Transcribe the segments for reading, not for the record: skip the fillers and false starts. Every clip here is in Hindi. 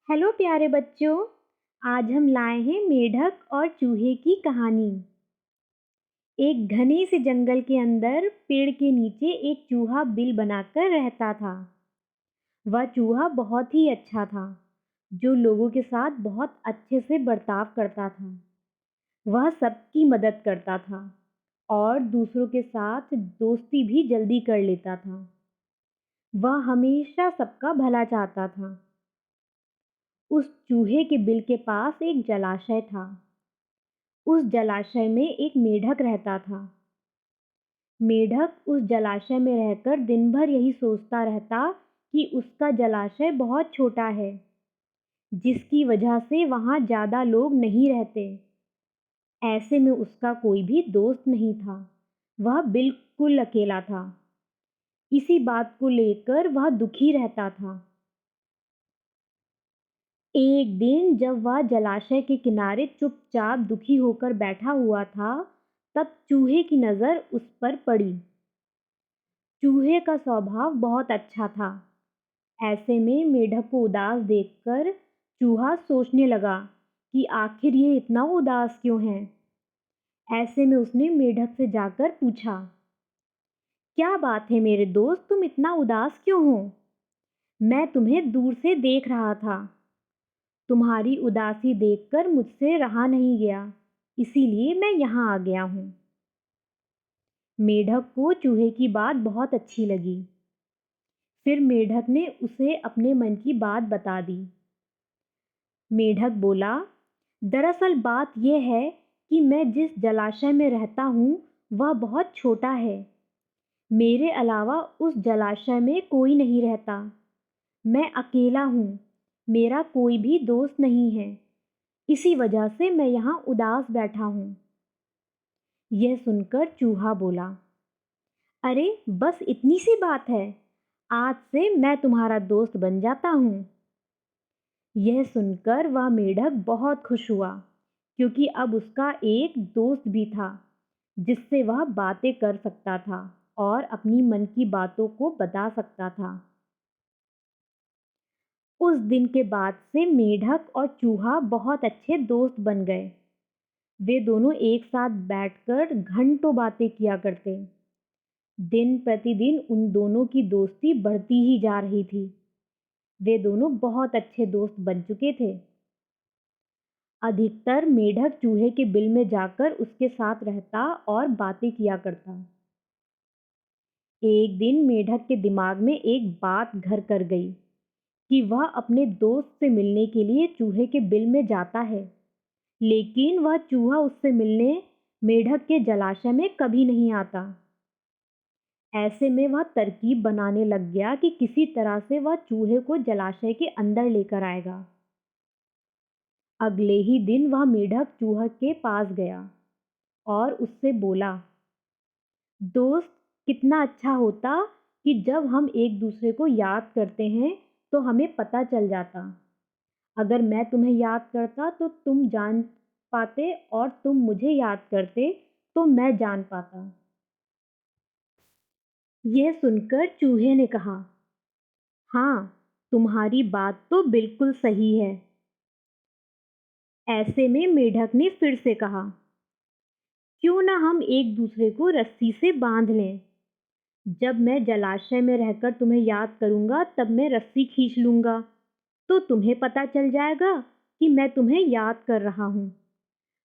हेलो प्यारे बच्चों। आज हम लाए हैं मेढक और चूहे की कहानी। एक घने से जंगल के अंदर पेड़ के नीचे एक चूहा बिल बनाकर रहता था। वह चूहा बहुत ही अच्छा था, जो लोगों के साथ बहुत अच्छे से बर्ताव करता था। वह सबकी मदद करता था और दूसरों के साथ दोस्ती भी जल्दी कर लेता था। वह हमेशा सबका भला चाहता था। उस चूहे के बिल के पास एक जलाशय था। उस जलाशय में एक मेढक रहता था। मेढक उस जलाशय में रहकर दिन भर यही सोचता रहता कि उसका जलाशय बहुत छोटा है, जिसकी वजह से वहाँ ज़्यादा लोग नहीं रहते। ऐसे में उसका कोई भी दोस्त नहीं था। वह बिल्कुल अकेला था। इसी बात को लेकर वह दुखी रहता था। एक दिन जब वह जलाशय के किनारे चुपचाप दुखी होकर बैठा हुआ था, तब चूहे की नज़र उस पर पड़ी। चूहे का स्वभाव बहुत अच्छा था। ऐसे में मेढक को उदास देखकर चूहा सोचने लगा कि आखिर ये इतना उदास क्यों है। ऐसे में उसने मेढक से जाकर पूछा, क्या बात है मेरे दोस्त, तुम इतना उदास क्यों हो? मैं तुम्हें दूर से देख रहा था। तुम्हारी उदासी देखकर मुझसे रहा नहीं गया, इसीलिए मैं यहाँ आ गया हूँ। मेढक को चूहे की बात बहुत अच्छी लगी। फिर मेढक ने उसे अपने मन की बात बता दी। मेढक बोला, दरअसल बात यह है कि मैं जिस जलाशय में रहता हूँ वह बहुत छोटा है। मेरे अलावा उस जलाशय में कोई नहीं रहता। मैं अकेला हूँ। मेरा कोई भी दोस्त नहीं है। इसी वजह से मैं यहाँ उदास बैठा हूँ। यह सुनकर चूहा बोला, अरे बस इतनी सी बात है। आज से मैं तुम्हारा दोस्त बन जाता हूँ। यह सुनकर वह मेढक बहुत खुश हुआ, क्योंकि अब उसका एक दोस्त भी था जिससे वह बातें कर सकता था और अपनी मन की बातों को बता सकता था। उस दिन के बाद से मेढक और चूहा बहुत अच्छे दोस्त बन गए। वे दोनों एक साथ बैठकर घंटों बातें किया करते। दिन प्रतिदिन उन दोनों की दोस्ती बढ़ती ही जा रही थी। वे दोनों बहुत अच्छे दोस्त बन चुके थे। अधिकतर मेढक चूहे के बिल में जाकर उसके साथ रहता और बातें किया करता। एक दिन मेढक के दिमाग में एक बात घर कर गई कि वह अपने दोस्त से मिलने के लिए चूहे के बिल में जाता है, लेकिन वह चूहा उससे मिलने मेढक के जलाशय में कभी नहीं आता। ऐसे में वह तरकीब बनाने लग गया कि किसी तरह से वह चूहे को जलाशय के अंदर लेकर आएगा। अगले ही दिन वह मेढक चूहा के पास गया और उससे बोला, दोस्त, कितना अच्छा होता कि जब हम एक दूसरे को याद करते हैं तो हमें पता चल जाता। अगर मैं तुम्हें याद करता तो तुम जान पाते और तुम मुझे याद करते तो मैं जान पाता। यह सुनकर चूहे ने कहा, हाँ, तुम्हारी बात तो बिल्कुल सही है। ऐसे में मेढक ने फिर से कहा, क्यों ना हम एक दूसरे को रस्सी से बांध लें। जब मैं जलाशय में रहकर तुम्हें याद करूंगा तब मैं रस्सी खींच लूंगा, तो तुम्हें पता चल जाएगा कि मैं तुम्हें याद कर रहा हूँ।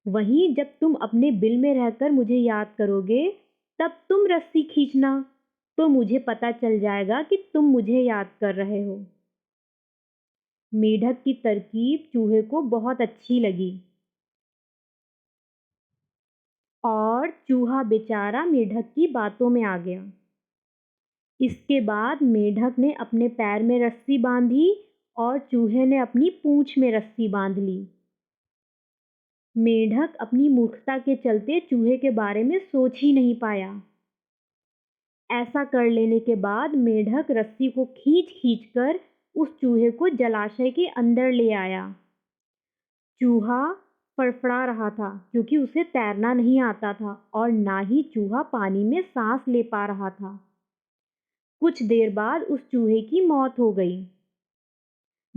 वहीं जब तुम अपने बिल में रहकर मुझे याद करोगे तब तुम रस्सी खींचना, तो मुझे पता चल जाएगा कि तुम मुझे याद कर रहे हो। मेढक की तरकीब चूहे को बहुत अच्छी लगी और चूहा बेचारा मेढक की बातों में आ गया। इसके बाद मेढक ने अपने पैर में रस्सी बांधी और चूहे ने अपनी पूंछ में रस्सी बांध ली। मेढक अपनी मूर्खता के चलते चूहे के बारे में सोच ही नहीं पाया। ऐसा कर लेने के बाद मेढक रस्सी को खींच खींच कर उस चूहे को जलाशय के अंदर ले आया। चूहा फड़फड़ा रहा था क्योंकि उसे तैरना नहीं आता था और ना ही चूहा पानी में सांस ले पा रहा था। कुछ देर बाद उस चूहे की मौत हो गई।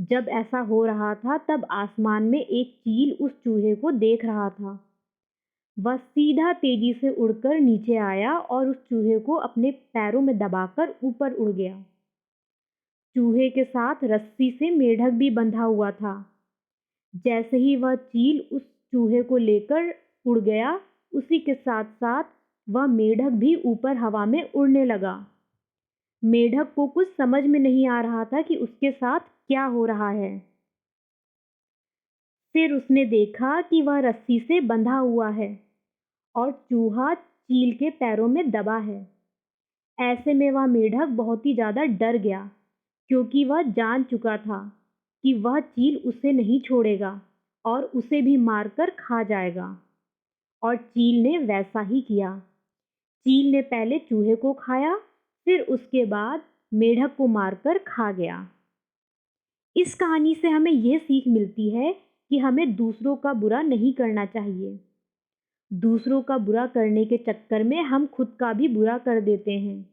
जब ऐसा हो रहा था तब आसमान में एक चील उस चूहे को देख रहा था। वह सीधा तेजी से उड़कर नीचे आया और उस चूहे को अपने पैरों में दबाकर ऊपर उड़ गया। चूहे के साथ रस्सी से मेढक भी बंधा हुआ था। जैसे ही वह चील उस चूहे को लेकर उड़ गया, उसी के साथ साथ वह मेढक भी ऊपर हवा में उड़ने लगा। मेढक को कुछ समझ में नहीं आ रहा था कि उसके साथ क्या हो रहा है। फिर उसने देखा कि वह रस्सी से बंधा हुआ है और चूहा चील के पैरों में दबा है। ऐसे में वह मेढक बहुत ही ज़्यादा डर गया, क्योंकि वह जान चुका था कि वह चील उसे नहीं छोड़ेगा और उसे भी मारकर खा जाएगा। और चील ने वैसा ही किया। चील ने पहले चूहे को खाया, फिर उसके बाद मेढक को मारकर खा गया। इस कहानी से हमें यह सीख मिलती है कि हमें दूसरों का बुरा नहीं करना चाहिए। दूसरों का बुरा करने के चक्कर में हम खुद का भी बुरा कर देते हैं।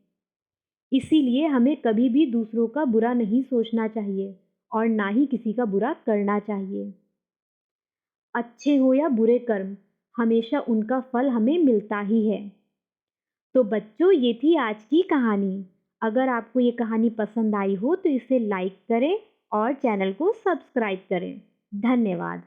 इसीलिए हमें कभी भी दूसरों का बुरा नहीं सोचना चाहिए और ना ही किसी का बुरा करना चाहिए। अच्छे हो या बुरे कर्म, हमेशा उनका फल हमें मिलता ही है। तो बच्चों, ये थी आज की कहानी। अगर आपको ये कहानी पसंद आई हो तो इसे लाइक करें और चैनल को सब्सक्राइब करें। धन्यवाद।